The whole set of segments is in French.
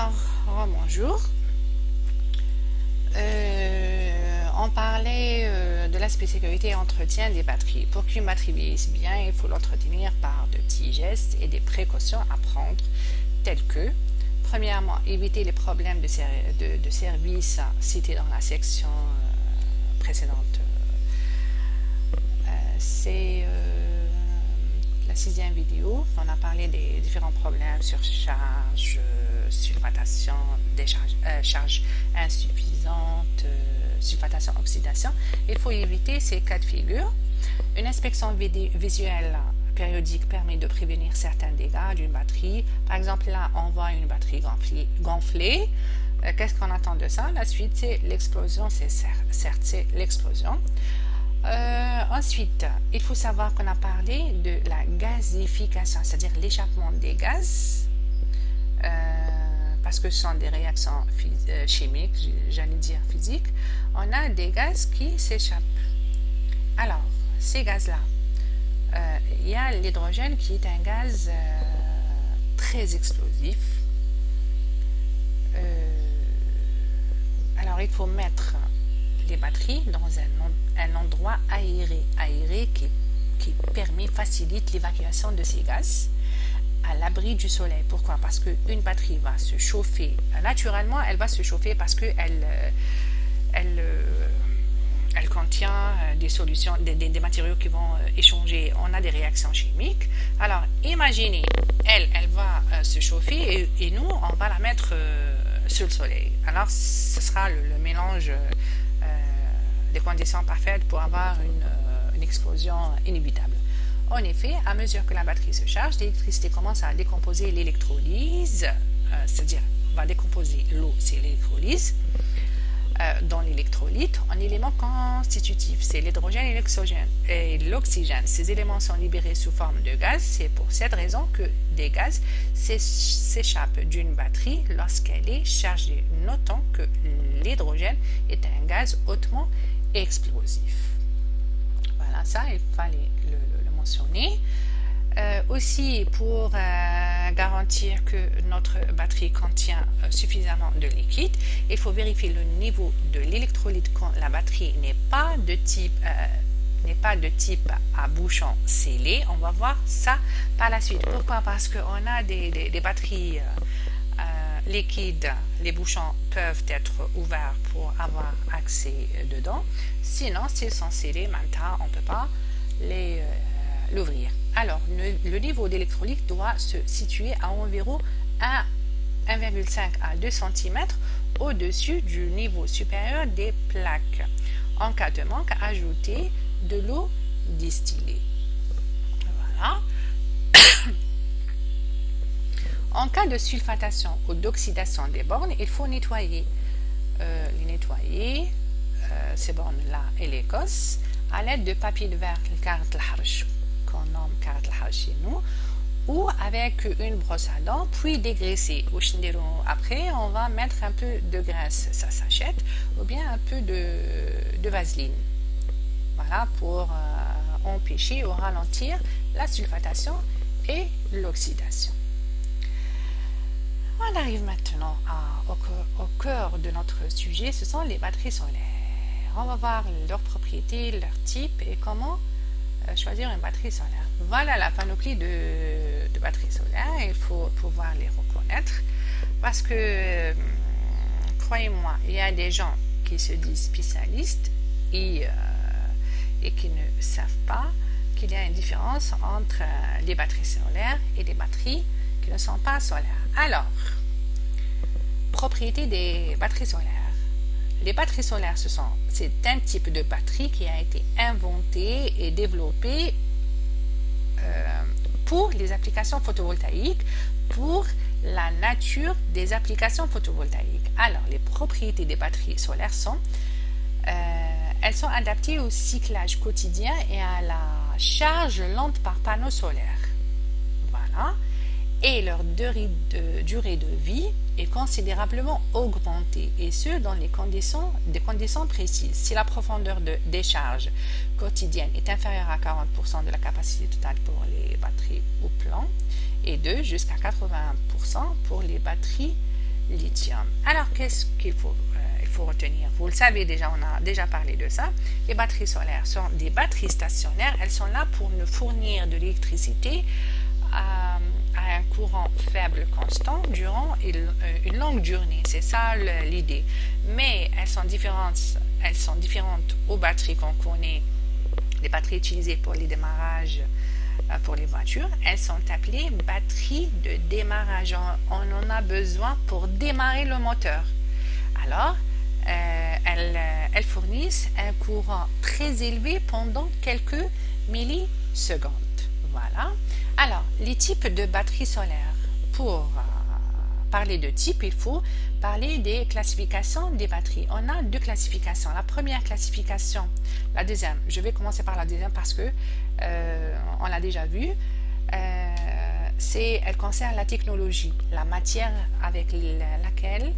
Alors, bonjour. On parlait de l'aspect sécurité et entretien des batteries. Pour qu'une batterie vieillisse bien, il faut l'entretenir par de petits gestes et des précautions à prendre, tels que, premièrement, éviter les problèmes de service cités dans la section précédente. C'est la 6e vidéo. On a parlé des différents problèmes, surcharge, sulfatation, charge insuffisante, sulfatation, oxydation. Il faut éviter ces cas de figure. Une inspection visuelle périodique permet de prévenir certains dégâts d'une batterie. Par exemple, là, on voit une batterie gonflée. Qu'est-ce qu'on attend de ça? La suite, c'est l'explosion. Certes, c'est l'explosion. Ensuite, il faut savoir qu'on a parlé de la gazification, c'est-à-dire l'échappement des gaz, parce que ce sont des réactions chimiques, j'allais dire physiques. On a des gaz qui s'échappent. Alors, ces gaz-là, il y a l'hydrogène qui est un gaz très explosif. Alors, il faut mettre les batteries dans un endroit aéré qui facilite l'évacuation de ces gaz à l'abri du soleil. Pourquoi? Parce qu'une batterie va se chauffer naturellement, elle va se chauffer parce qu'elle contient des solutions, des matériaux qui vont échanger. On a des réactions chimiques. Alors, imaginez, elle va se chauffer et nous, on va la mettre sur le soleil. Alors, ce sera le mélange des conditions parfaites pour avoir une explosion inévitable. En effet, à mesure que la batterie se charge, l'électricité commence à décomposer l'électrolyse, c'est-à-dire va décomposer l'eau, c'est l'électrolyse, dans l'électrolyte en éléments constitutifs, c'est l'hydrogène et l'oxygène. Ces éléments sont libérés sous forme de gaz. C'est pour cette raison que des gaz s'échappent d'une batterie lorsqu'elle est chargée. Notons que l'hydrogène est un gaz hautement explosif. Voilà, ça, il fallait le mentionner. Aussi, pour garantir que notre batterie contient suffisamment de liquide, il faut vérifier le niveau de l'électrolyte quand la batterie n'est pas de type à bouchon scellé. On va voir ça par la suite. Pourquoi? Parce qu'on a des batteries liquides, les bouchons peuvent être ouverts pour avoir accès dedans. Sinon, s'ils sont scellés, maintenant, on ne peut pas l'ouvrir. Alors, le niveau d'électrolyte doit se situer à environ 1,5 à 2 cm au-dessus du niveau supérieur des plaques. En cas de manque, ajoutez de l'eau distillée. Voilà. En cas de sulfatation ou d'oxydation des bornes, il faut nettoyer. Ces bornes-là et les cosses à l'aide de papier de verre, qu'on nomme carte chez nous, ou avec une brosse à dents, puis dégraisser. Après, on va mettre un peu de graisse, ça s'achète, ou bien un peu de vaseline. Voilà, pour empêcher ou ralentir la sulfatation et l'oxydation. On arrive maintenant au cœur de notre sujet, ce sont les batteries solaires. On va voir leurs propriétés, leur type et comment choisir une batterie solaire. Voilà la panoplie de batteries solaires. Il faut pouvoir les reconnaître parce que, croyez-moi, il y a des gens qui se disent spécialistes et qui ne savent pas qu'il y a une différence entre les batteries solaires et des batteries qui ne sont pas solaires. Alors, propriété des batteries solaires. Les batteries solaires, c'est un type de batterie qui a été inventé et développé pour les applications photovoltaïques, pour la nature des applications photovoltaïques. Alors, les propriétés des batteries solaires elles sont adaptées au cyclage quotidien et à la charge lente par panneau solaire. Voilà. Et leur durée de vie est considérablement augmentée, et ce dans des conditions précises. Si la profondeur de décharge quotidienne est inférieure à 40% de la capacité totale pour les batteries au plomb et de jusqu'à 80% pour les batteries lithium. Alors, qu'est-ce qu'il faut il faut retenir? Vous le savez déjà, on a déjà parlé de ça. Les batteries solaires sont des batteries stationnaires. Elles sont là pour nous fournir de l'électricité à un courant faible constant durant une longue journée. C'est ça l'idée. Mais elles sont différentes aux batteries qu'on connaît, les batteries utilisées pour les démarrages pour les voitures. Elles sont appelées batteries de démarrage. On en a besoin pour démarrer le moteur. Alors, elles fournissent un courant très élevé pendant quelques millisecondes. Voilà. Alors, les types de batteries solaires. Pour parler de type, il faut parler des classifications des batteries. On a deux classifications. La première classification, la deuxième. Je vais commencer par la deuxième parce que on l'a déjà vu. Elle concerne la technologie, la matière avec laquelle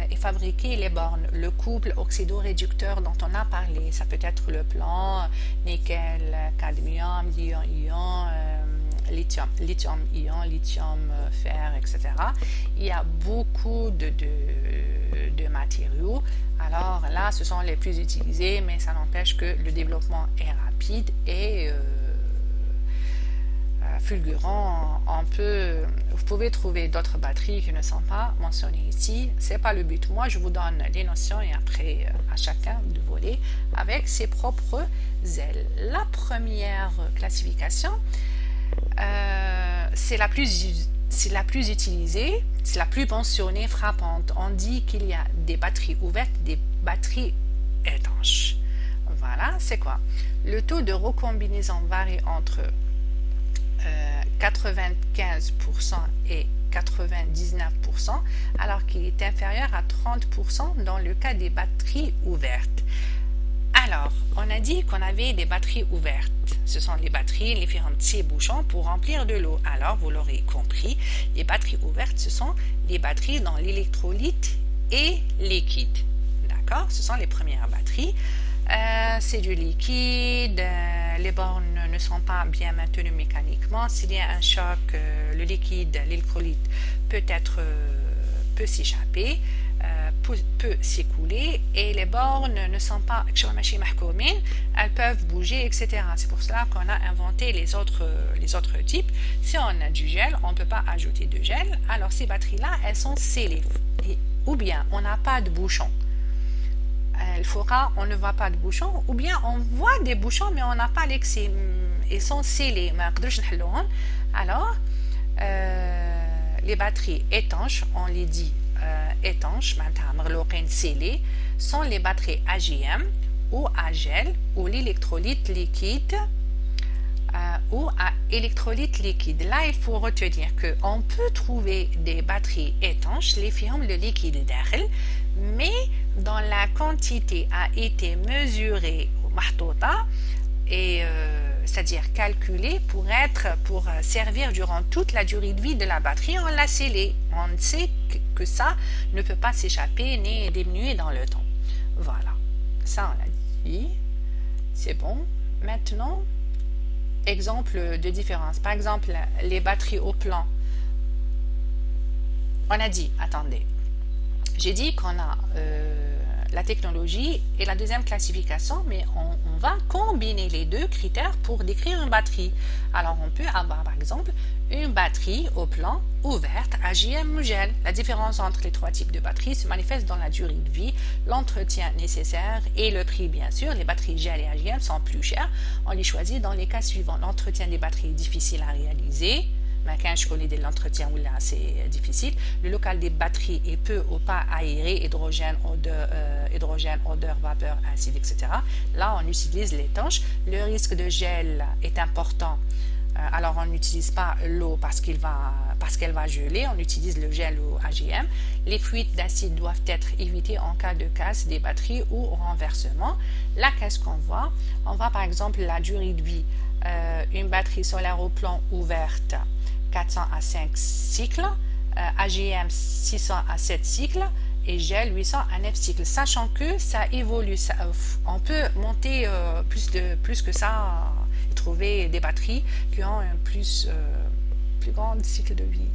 est fabriqué les bornes, le couple oxydoréducteur dont on a parlé. Ça peut être le plomb, nickel, cadmium, lithium-ion, lithium-ion, lithium, fer, etc. Il y a beaucoup de matériaux. Alors là, ce sont les plus utilisés, mais ça n'empêche que le développement est rapide et fulgurant. Vous pouvez trouver d'autres batteries qui ne sont pas mentionnées ici. C'est pas le but. Moi, je vous donne les notions et après à chacun de voler avec ses propres ailes. La première classification, c'est la plus utilisée, c'est la plus mentionnée, frappante. On dit qu'il y a des batteries ouvertes, des batteries étanches. Voilà, c'est quoi? Le taux de recombinaison varie entre 95% et 99%, alors qu'il est inférieur à 30% dans le cas des batteries ouvertes. Alors, on a dit qu'on avait des batteries ouvertes. Ce sont les batteries, les différents petits bouchons pour remplir de l'eau. Alors, vous l'aurez compris, les batteries ouvertes, ce sont les batteries dans l'électrolyte et liquide. D'accord? Ce sont les premières batteries. C'est du liquide, les bornes ne sont pas bien maintenues mécaniquement. S'il y a un choc, le liquide, l'électrolyte peut s'échapper, peut s'écouler et les bornes ne sont pas, elles peuvent bouger, etc. C'est pour cela qu'on a inventé les autres types. Si on a du gel, on ne peut pas ajouter de gel. Alors ces batteries-là, elles sont scellées. Ou bien on n'a pas de bouchon. On ne voit pas de bouchons, ou bien on voit des bouchons mais on n'a pas l'excès, ils sont scellés. Alors les batteries étanches, on les dit étanches, scellées, sont les batteries AGM ou à gel ou l'électrolyte liquide ou à électrolyte liquide. Là, il faut retenir qu'on peut trouver des batteries étanches, les firmes le liquide d'air, mais dans la quantité a été mesurée au mahtouta et c'est-à-dire calculée pour servir durant toute la durée de vie de la batterie, on l'a scellée. On sait que ça ne peut pas s'échapper ni diminuer dans le temps. Voilà, ça on l'a dit. C'est bon. Maintenant, exemple de différence. Par exemple, les batteries au plomb. On a dit, attendez, j'ai dit qu'on a la technologie et la deuxième classification, mais on va combiner les deux critères pour décrire une batterie. Alors, on peut avoir, par exemple, une batterie au plomb ouverte AGM ou gel. La différence entre les trois types de batteries se manifeste dans la durée de vie, l'entretien nécessaire et le prix, bien sûr. Les batteries gel et AGM sont plus chères. On les choisit dans les cas suivants. L'entretien des batteries est difficile à réaliser. Mais quand je connais de l'entretien, là, c'est difficile. Le local des batteries est peu ou pas aéré, hydrogène, odeur, vapeur, acide, etc. Là, on utilise l'étanche. Le risque de gel est important. Alors, on n'utilise pas l'eau parce qu'elle va geler. On utilise le gel ou AGM. Les fuites d'acide doivent être évitées en cas de casse des batteries ou renversement. Là, qu'est-ce qu'on voit? On voit par exemple la durée de vie. Une batterie solaire au plomb ouverte, 400 à 5 cycles, AGM 600 à 7 cycles et gel 800 à 9 cycles. Sachant que ça évolue, on peut monter plus que ça et trouver des batteries qui ont un plus grand cycle de vie.